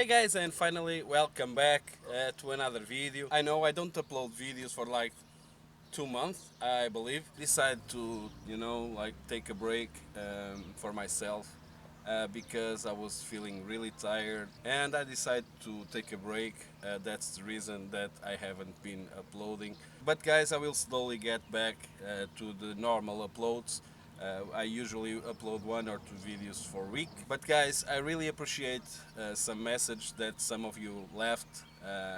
Hey guys, and finally welcome back to another video. I know I don't upload videos for like 2 months, I believe. Decided to, like take a break for myself because I was feeling really tired and I decided to take a break. That's the reason that I haven't been uploading. But guys, I will slowly get back to the normal uploads. I usually upload 1 or 2 videos for a week. But guys, I really appreciate some message that some of you left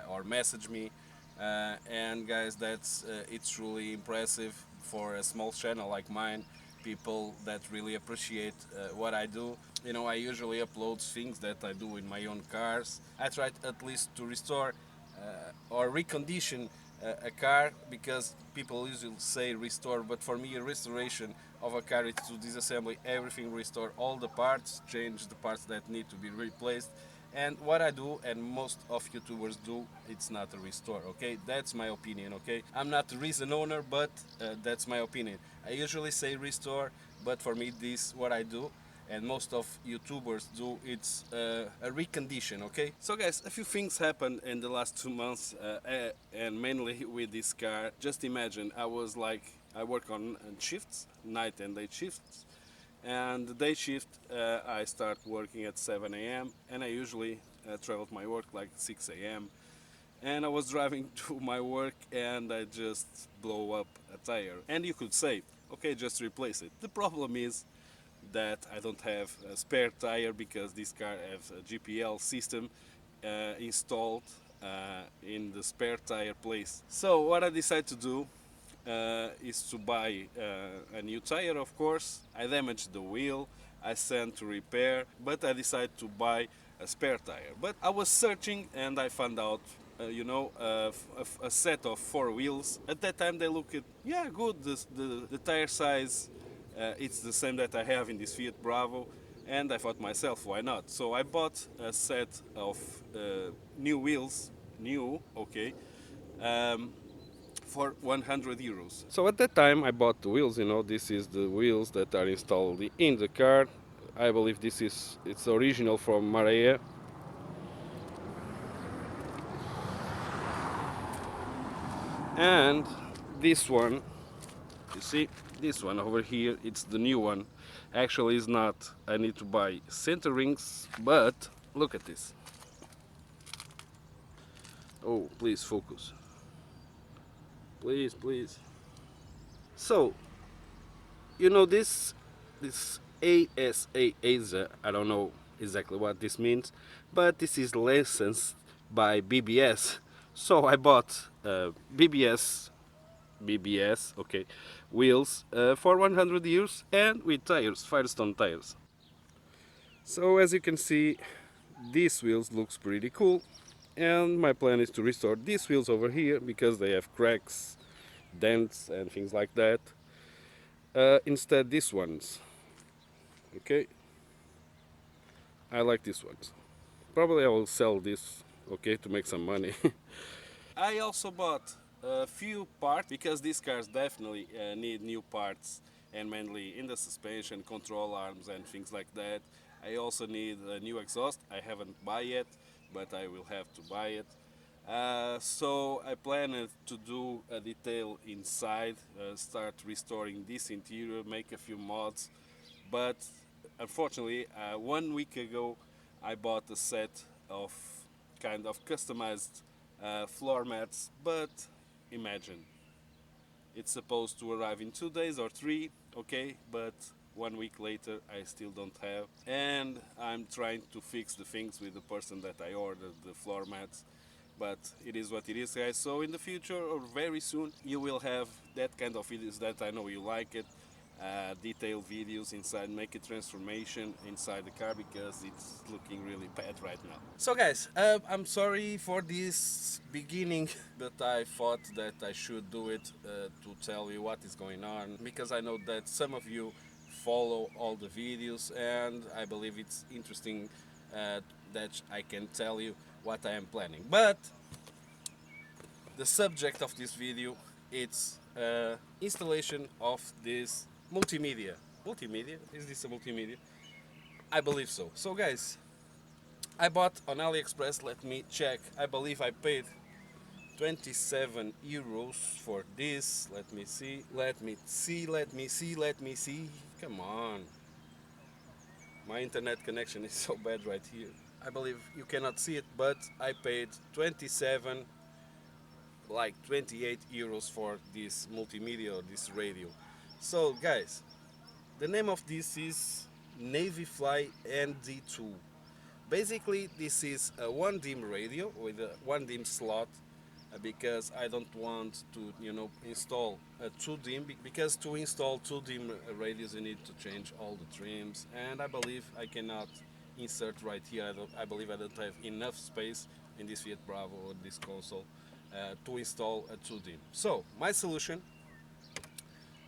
or messaged me. And guys, it's truly impressive for a small channel like mine. People that really appreciate what I do. I usually upload things that I do in my own cars. I try at least to restore or recondition a car, because people usually say restore, but for me a restoration of a car is to disassembly everything, restore all the parts, change the parts that need to be replaced. And what I do, and most of YouTubers do, it's not a restore, okay? That's my opinion, okay? I'm not the reason owner, but that's my opinion. I usually say restore, but for me this what I do, and most of YouTubers do, it's a recondition, okay? So guys, a few things happened in the last 2 months, and mainly with this car. Just imagine, I work on shifts, night and day shifts, and the day shift, I start working at 7 a.m. and I usually travel to my work like 6 a.m. And I was driving to my work and I just blow up a tire. And you could say, okay, just replace it. The problem is that I don't have a spare tire because this car has a GPL system installed in the spare tire place. So what I decided to do is to buy a new tire, of course. I damaged the wheel, I sent to repair, but I decided to buy a spare tire. But I was searching and I found out, a set of 4 wheels. At that time they looked, yeah, good, the tire size, it's the same that I have in this Fiat Bravo, and I thought myself, why not? So I bought a set of new wheels, okay, um, for 100 euros. So at that time I bought the wheels, this is the wheels that are installed in the car. I believe it's original from Marea. And this one, you see, this one over here, it's the new one. Actually, it's not. I need to buy center rings, but look at this. Oh, please focus. Please, please. So, this ASA, I don't know exactly what this means, but this is licensed by BBS. So I bought BBS, okay, wheels for 100 years and with tires, Firestone tires. So as you can see, these wheels looks pretty cool, and my plan is to restore these wheels over here because they have cracks, dents and things like that. Instead these ones, okay, I like these ones. Probably I will sell this, okay, to make some money. I also bought a few parts because these cars definitely need new parts, and mainly in the suspension, control arms and things like that. I also need a new exhaust. I haven't bought yet, but I will have to buy it. So I planned to do a detail inside, start restoring this interior, make a few mods, but unfortunately 1 week ago I bought a set of kind of customized floor mats, but imagine, it's supposed to arrive in 2 days or three, okay, but 1 week later I still don't have, and I'm trying to fix the things with the person that I ordered the floor mats. But it is what it is, guys. So in the future or very soon you will have that kind of videos that I know you like it, detailed videos inside, make a transformation inside the car because it's looking really bad right now. So guys, I'm sorry for this beginning, but I thought that I should do it to tell you what is going on, because I know that some of you follow all the videos and I believe it's interesting that I can tell you what I am planning. But the subject of this video, it's installation of this multimedia. Multimedia? Is this a multimedia? I believe so. So guys, I bought on Aliexpress, let me check, I believe I paid 27 euros for this. Let me see, let me see, let me see, let me see. Come on. My internet connection is so bad right here. I believe you cannot see it, but I paid 27, like 28 euros for this multimedia or this radio. So, guys, the name of this is Navi Fly ND2. Basically, this is a one DIM radio with a one DIM slot because I don't want to, install a two DIM because to install two DIM radios you need to change all the trims, and I believe I cannot insert right here. I believe I don't have enough space in this Fiat Bravo or this console to install a two DIM. So my solution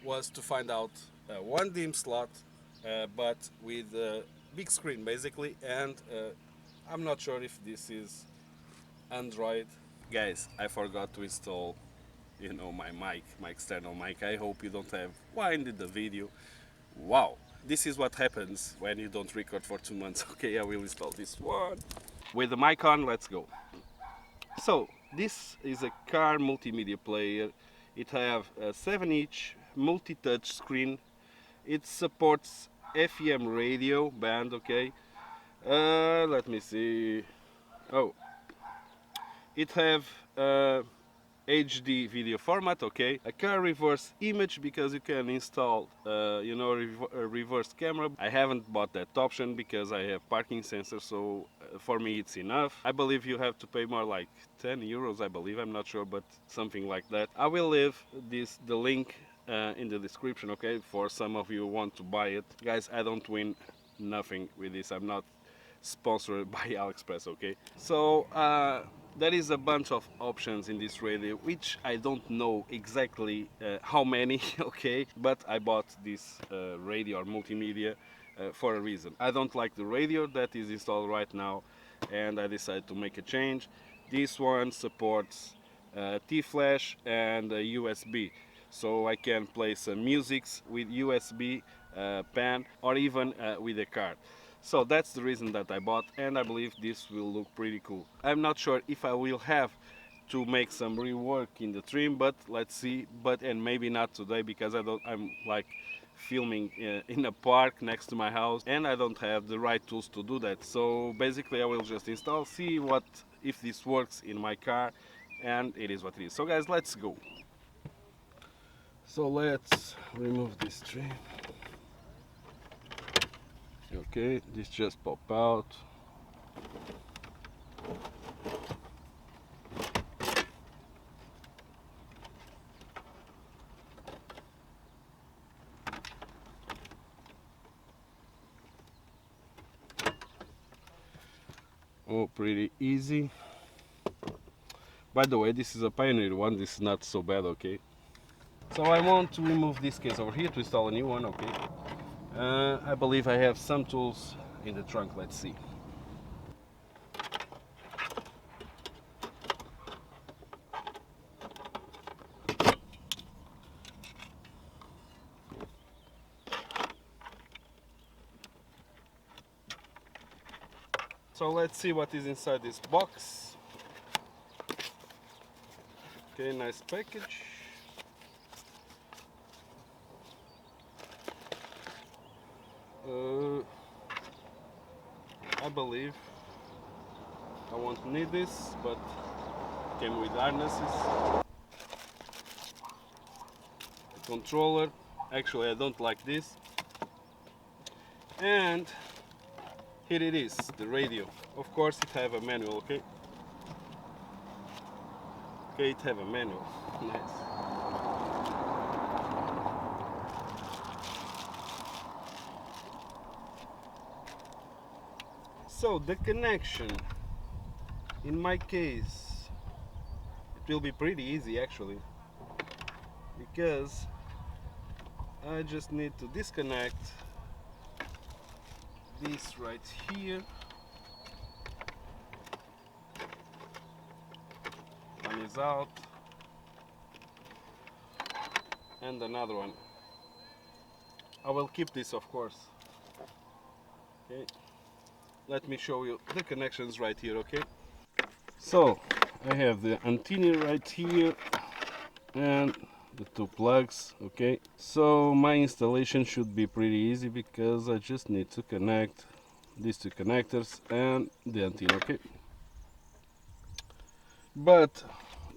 was to find out one DIM slot, but with a big screen basically, and I'm not sure if this is Android. Guys, I forgot to install, my mic, my external mic. I hope you don't have winded the video. Wow, this is what happens when you don't record for 2 months. Okay, I will install this one. With the mic on, let's go. So, this is a car multimedia player. It have a 7-inch multi-touch screen. It supports FM radio band, okay. Let me see. Oh, it have HD video format, okay. A car reverse image because you can install, a reverse camera. I haven't bought that option because I have parking sensor, so for me it's enough. I believe you have to pay more, like 10 euros, I believe. I'm not sure, but something like that. I will leave the link in the description, okay, for some of you who want to buy it. Guys, I don't win nothing with this. I'm not sponsored by Aliexpress, okay. So there is a bunch of options in this radio, which I don't know exactly how many, okay, but I bought this radio or multimedia for a reason. I don't like the radio that is installed right now, and I decided to make a change. This one supports T-Flash and USB, so I can play some musics with USB pen or even with a card. So that's the reason that I bought, and I believe this will look pretty cool. I'm not sure if I will have to make some rework in the trim, but let's see. And maybe not today because I'm like filming in a park next to my house, and I don't have the right tools to do that. So basically I will just install, see what if this works in my car, and it is what it is. So guys, let's go. So let's remove this trim. Okay, this just pop out. Oh, pretty easy. By the way, this is a Pioneer one, this is not so bad, okay? So I want to remove this case over here to install a new one, okay? I believe I have some tools in the trunk, let's see. So let's see what is inside this box. Okay, nice package. I believe I won't need this, but came with harnesses. A controller. Actually, I don't like this. And here it is, the radio. Of course, it have a manual, okay? Okay, it have a manual. Nice. So the connection, in my case, it will be pretty easy actually, because I just need to disconnect this right here. One is out, and another one. I will keep this, of course. Okay. let me show you the connections right here, okay? So I have the antenna right here and the two plugs, okay? So my installation should be pretty easy because I just need to connect these two connectors and the antenna, okay? But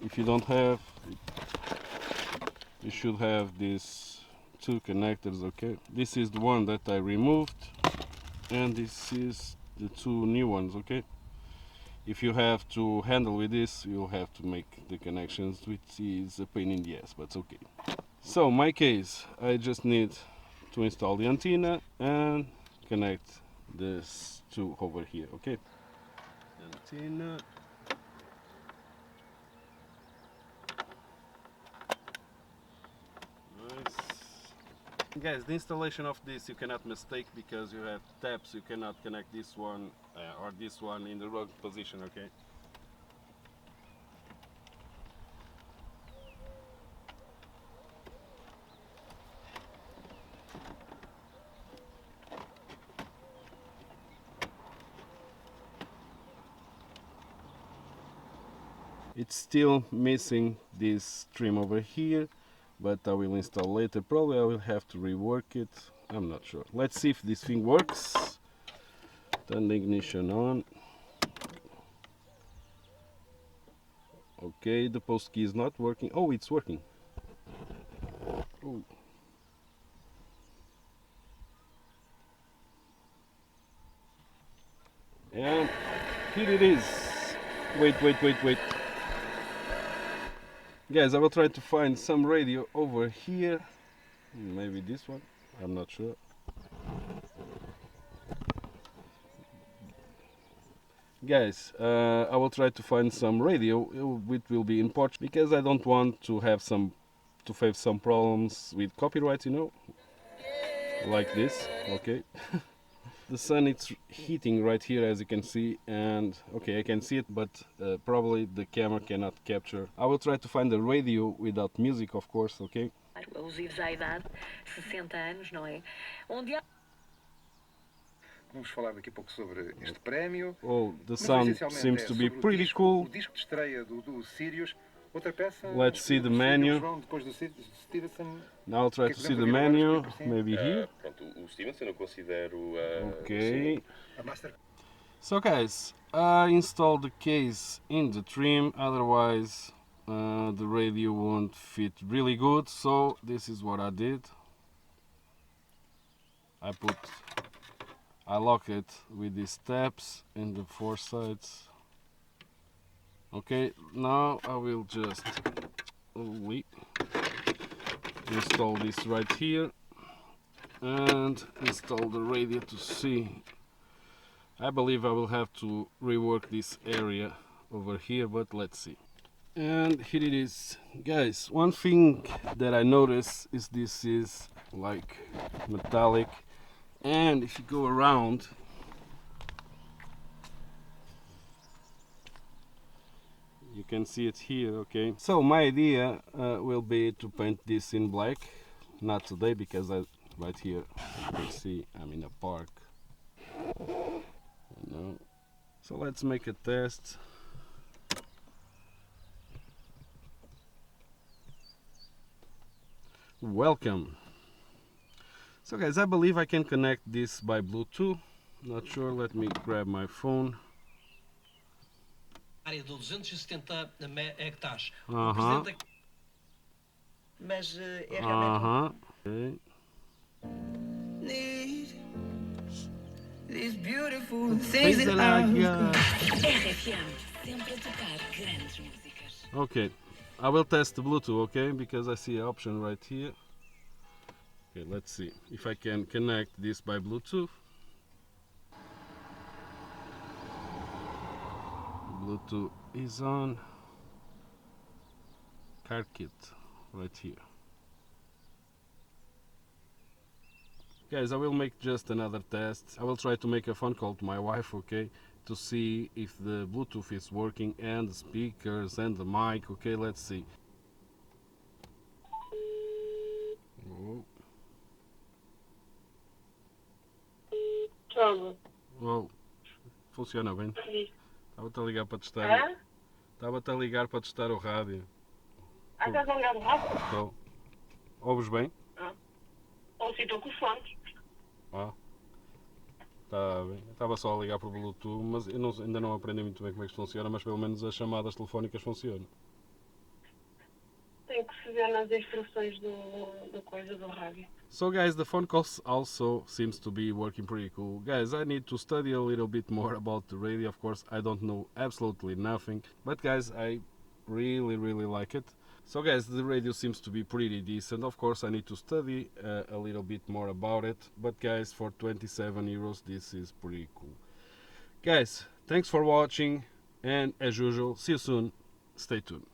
if you don't have, you should have these two connectors, okay? This is the one that I removed and this is the two new ones, okay? If you have to handle with this, you'll have to make the connections, which is a pain in the ass, but it's okay. So in my case, I just need to install the antenna and connect this two over here, okay? Antenna. Nice. Guys, the installation of this you cannot mistake because you have tabs. You cannot connect this one or this one in the wrong position, okay? It's still missing this trim over here, but I will install later. Probably I will have to rework it. I'm not sure. Let's see if this thing works. Turn the ignition on. Okay, the post key is not working. Oh, it's working. Oh. And here it is. Wait. Guys, I will try to find some radio over here. Maybe this one. I'm not sure. Guys, I will try to find some radio. It will be in Portuguese because I don't want to have to face some problems with copyright, you know, like this. Okay. The sun it's heating right here, as you can see, and okay, I can see it, but probably the camera cannot capture. I will try to find a radio without music, of course, okay? Alusivos à idade, 60 anos, não é? Onde há... Vamos falar daqui a pouco sobre este prémio. Oh, the sound seems to be pretty cool. O disco de estreia do Sirius. Outra peça. Let's see the menu. Depois do Stevenson. Now I'll try to see the menu. Maybe here. Pronto, o Stevenson eu considero. Okay. A Master. So guys, I installed the case in the trim. Otherwise, the radio won't fit really good. So this is what I did. I lock it with these tabs in the four sides. Okay, now I will just install this right here and install the radio to see. I believe I will have to rework this area over here, but let's see. And here it is. Guys, one thing that I noticed is this is like metallic, and if you go around, you can see it here, okay? So my idea will be to paint this in black. Not today, because right here you can see I'm in a park. You know. So let's make a test. Welcome. So guys, I believe I can connect this by Bluetooth. Not sure, let me grab my phone. Área de 270 hectares. Mas é realmente... Okay. These beautiful things that I've got. RFM, sempre a tocar grandes músicas. Okay, I will test the Bluetooth, okay, because I see an option right here. Okay, let's see if I can connect this by Bluetooth. Bluetooth is on. Car kit right here. Guys, I will make just another test. I will try to make a phone call to my wife, okay, to see if the Bluetooth is working and the speakers and the mic. Okay, let's see. Oh. Whoa. funciona bem. Diz. Estava-te a ligar para testar. Hã? Estava-te a ligar para testar o rádio. Estás a ligar o rádio? Estou. Ouves bem? Ou se estou com os fones. Ah. Está bem. Estava só a ligar por Bluetooth, mas eu ainda não aprendi muito bem como é que isto funciona, mas pelo menos as chamadas telefónicas funcionam. Tenho que se ver nas instruções do coisa do rádio. So guys, the phone calls also seems to be working pretty cool. Guys, I need to study a little bit more about the radio. Of course, I don't know absolutely nothing, but guys, I really like it. So guys, the radio seems to be pretty decent. Of course, I need to study a little bit more about it, but guys, for 27 euros, this is pretty cool. Guys, thanks for watching, and as usual, see you soon. Stay tuned.